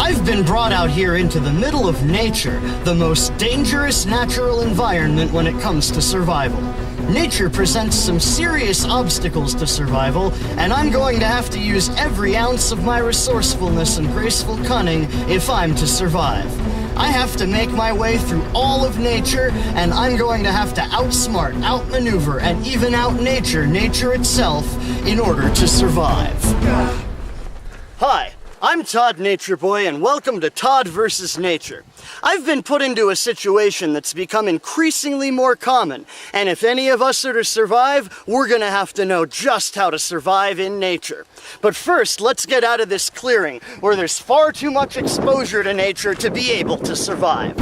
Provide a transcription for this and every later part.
I've been brought out here into the middle of nature, the most dangerous natural environment when it comes to survival. Nature presents some serious obstacles to survival, and I'm going to have to use every ounce of my resourcefulness and graceful cunning if I'm to survive. I have to make my way through all of nature, and I'm going to have to outsmart, outmaneuver, and even out-nature nature itself in order to survive. Hi. I'm Todd Natureboy, and welcome to Todd vs. Nature. I've been put into a situation that's become increasingly more common, and if any of us are to survive, we're gonna have to know just how to survive in nature. But first, let's get out of this clearing, where there's far too much exposure to nature to be able to survive.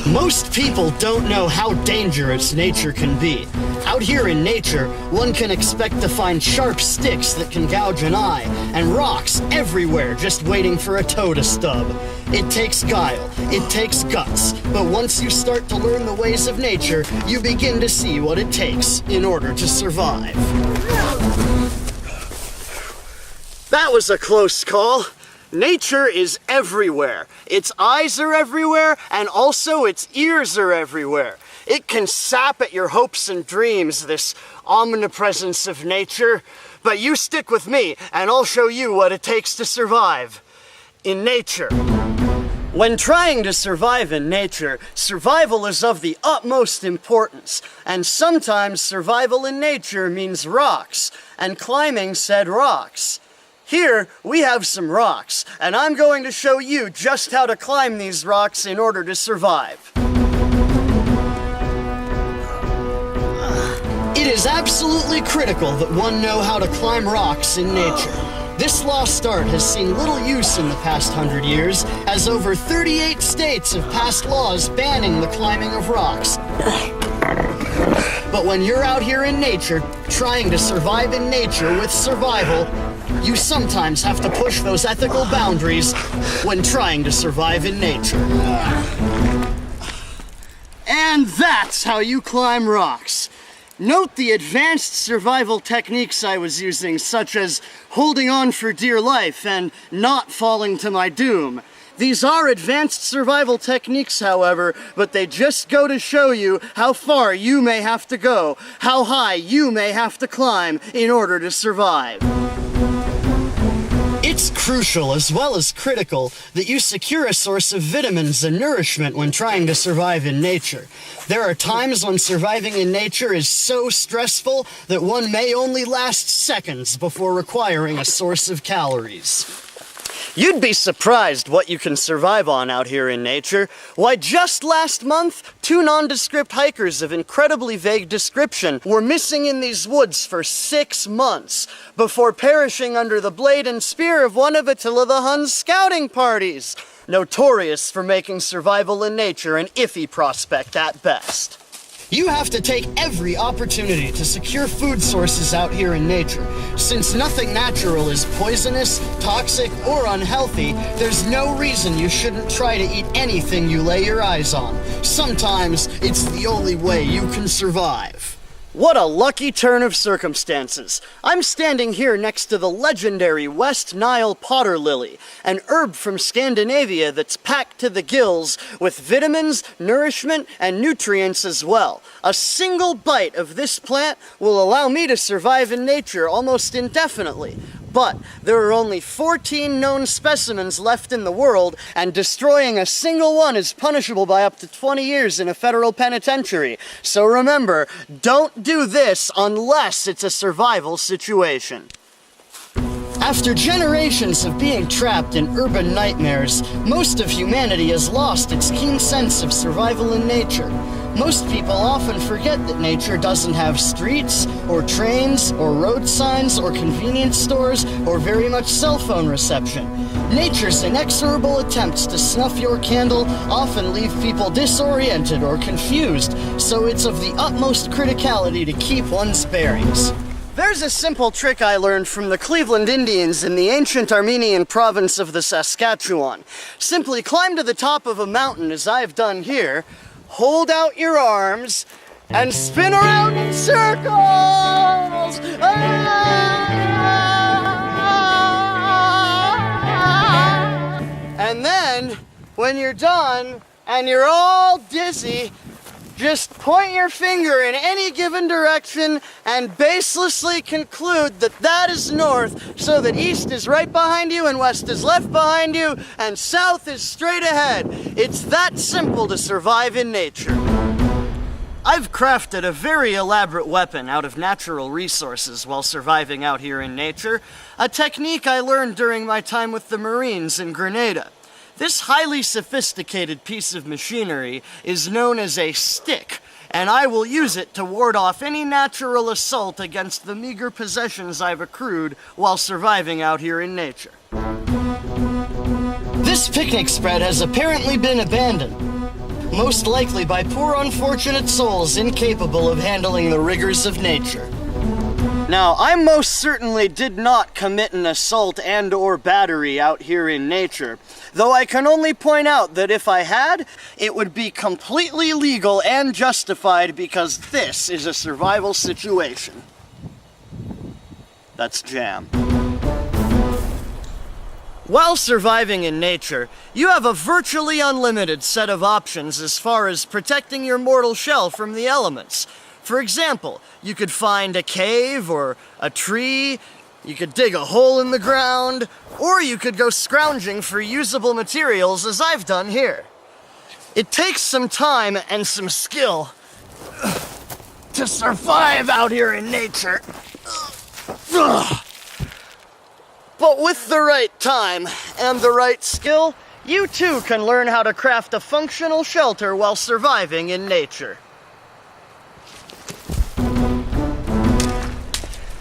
Most people don't know how dangerous nature can be. Out here in nature, one can expect to find sharp sticks that can gouge an eye, and rocks everywhere just waiting for a toe to stub. It takes guile, it takes guts, but once you start to learn the ways of nature, you begin to see what it takes in order to survive. That was a close call. Nature is everywhere. Its eyes are everywhere, and also its ears are everywhere. It can sap at your hopes and dreams, this omnipresence of nature. But you stick with me, and I'll show you what it takes to survive in nature. When trying to survive in nature, survival is of the utmost importance, and sometimes survival in nature means rocks, and climbing said rocks. Here, we have some rocks, and I'm going to show you just how to climb these rocks in order to survive. It is absolutely critical that one know how to climb rocks in nature. This lost art has seen little use in the past 100 years, as over 38 states have passed laws banning the climbing of rocks. But when you're out here in nature, trying to survive in nature with survival, you sometimes have to push those ethical boundaries when trying to survive in nature. And that's how you climb rocks. Note the advanced survival techniques I was using, such as holding on for dear life and not falling to my doom. These are advanced survival techniques, however, but they just go to show you how far you may have to go, how high you may have to climb in order to survive. It's crucial as well as critical that you secure a source of vitamins and nourishment when trying to survive in nature. There are times when surviving in nature is so stressful that one may only last seconds before requiring a source of calories. You'd be surprised what you can survive on out here in nature. Why, just last month, 2 nondescript hikers of incredibly vague description were missing in these woods for 6 months before perishing under the blade and spear of one of Attila the Hun's scouting parties, notorious for making survival in nature an iffy prospect at best. You have to take every opportunity to secure food sources out here in nature. Since nothing natural is poisonous, toxic, or unhealthy, there's no reason you shouldn't try to eat anything you lay your eyes on. Sometimes it's the only way you can survive. What a lucky turn of circumstances. I'm standing here next to the legendary West Nile potter lily, an herb from Scandinavia that's packed to the gills with vitamins, nourishment, and nutrients as well. A single bite of this plant will allow me to survive in nature almost indefinitely. But there are only 14 known specimens left in the world, and destroying a single one is punishable by up to 20 years in a federal penitentiary. So remember, don't do this unless it's a survival situation. After generations of being trapped in urban nightmares, most of humanity has lost its keen sense of survival in nature. Most people often forget that nature doesn't have streets, or trains, or road signs, or convenience stores, or very much cell phone reception. Nature's inexorable attempts to snuff your candle often leave people disoriented or confused, so it's of the utmost criticality to keep one's bearings. There's a simple trick I learned from the Cleveland Indians in the ancient Armenian province of the Saskatchewan. Simply climb to the top of a mountain, as I've done here, hold out your arms, and spin around in circles! Ah! And then, when you're done, and you're all dizzy, just point your finger in any given direction and baselessly conclude that that is north, so that east is right behind you and west is left behind you and south is straight ahead. It's that simple to survive in nature. I've crafted a very elaborate weapon out of natural resources while surviving out here in nature, a technique I learned during my time with the Marines in Grenada. This highly sophisticated piece of machinery is known as a stick, and I will use it to ward off any natural assault against the meager possessions I've accrued while surviving out here in nature. This picnic spread has apparently been abandoned, most likely by poor unfortunate souls incapable of handling the rigors of nature. Now, I most certainly did not commit an assault and/or battery out here in nature, though I can only point out that if I had, it would be completely legal and justified because this is a survival situation. That's jam. While surviving in nature, you have a virtually unlimited set of options as far as protecting your mortal shell from the elements. For example, you could find a cave or a tree, you could dig a hole in the ground, or you could go scrounging for usable materials as I've done here. It takes some time and some skill to survive out here in nature. But with the right time and the right skill, you too can learn how to craft a functional shelter while surviving in nature.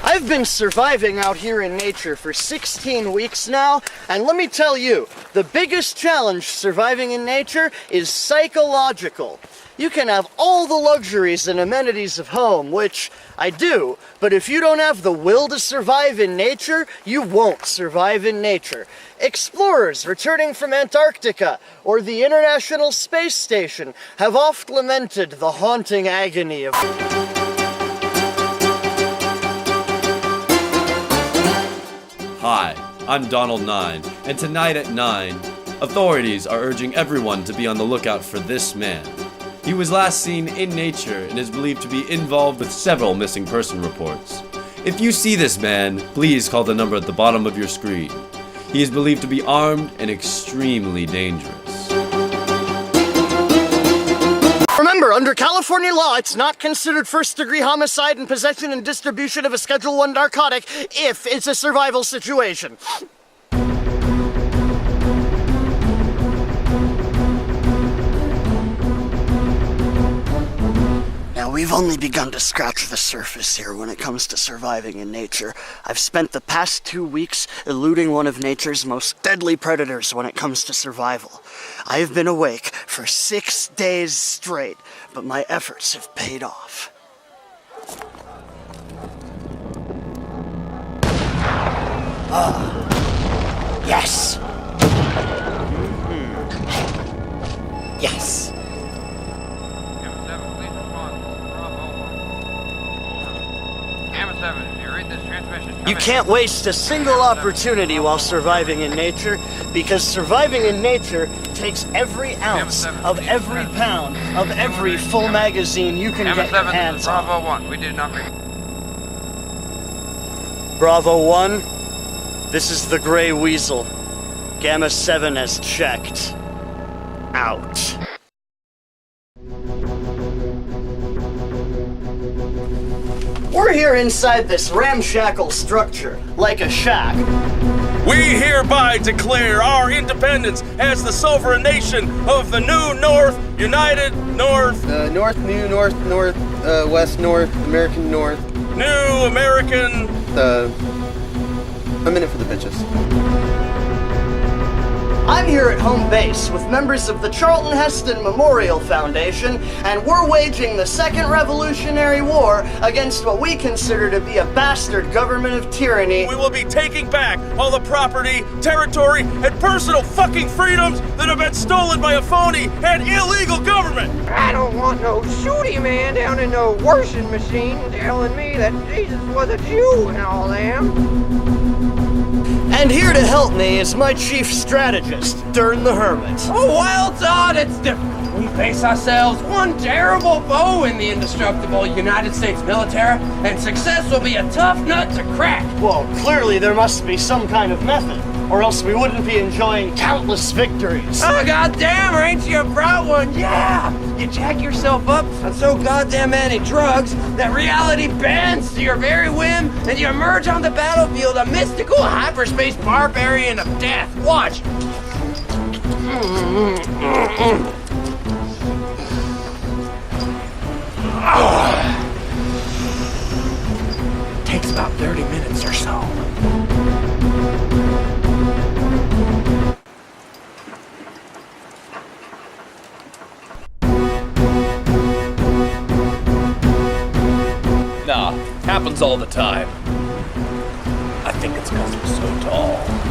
I've been surviving out here in nature for 16 weeks now, and let me tell you, the biggest challenge surviving in nature is psychological. You can have all the luxuries and amenities of home, which I do, but if you don't have the will to survive in nature, you won't survive in nature. Explorers returning from Antarctica or the International Space Station have oft lamented the haunting agony of... Hi, I'm Donald 9, and tonight at 9, authorities are urging everyone to be on the lookout for this man. He was last seen in nature and is believed to be involved with several missing person reports. If you see this man, please call the number at the bottom of your screen. He is believed to be armed and extremely dangerous. Remember, under California law, it's not considered first-degree homicide and possession and distribution of a Schedule I narcotic if it's a survival situation. Now, we've only begun to scratch the surface here when it comes to surviving in nature. I've spent the past 2 weeks eluding one of nature's most deadly predators when it comes to survival. I have been awake for 6 days straight, but my efforts have paid off. Yes! Yes! You can't waste a single opportunity while surviving in nature, because surviving in nature takes every ounce of every pound of every full magazine you can get your hands on. Bravo 1, we did not read. Bravo 1, this is the Gray Weasel. Gamma 7 has checked. Out. We're here inside this ramshackle structure, like a shack. We hereby declare our independence as the sovereign nation of the New North, United North, North, New North, North, West North, American North. New American. I'm in it for the bitches. I'm here at home base with members of the Charlton Heston Memorial Foundation, and we're waging the Second Revolutionary War against what we consider to be a bastard government of tyranny. We will be taking back all the property, territory, and personal fucking freedoms that have been stolen by a phony and illegal government. I don't want no shooty man down in no washing machine telling me that Jesus was a Jew and all them. And here to help me is my chief strategist, Dern the Hermit. Oh, well, Todd, it's different. We face ourselves one terrible foe in the indestructible United States military, and success will be a tough nut to crack. Well, clearly there must be some kind of method, or else we wouldn't be enjoying countless victories. Oh, goddamn, ain't you a proud one? Yeah! You jack yourself up on so goddamn many drugs that reality bends to your very whim, and you emerge on the battlefield a mystical hyperspace barbarian of death. Watch! Takes about 30 minutes or so. Nah, happens all the time. I think it's because we're so tall.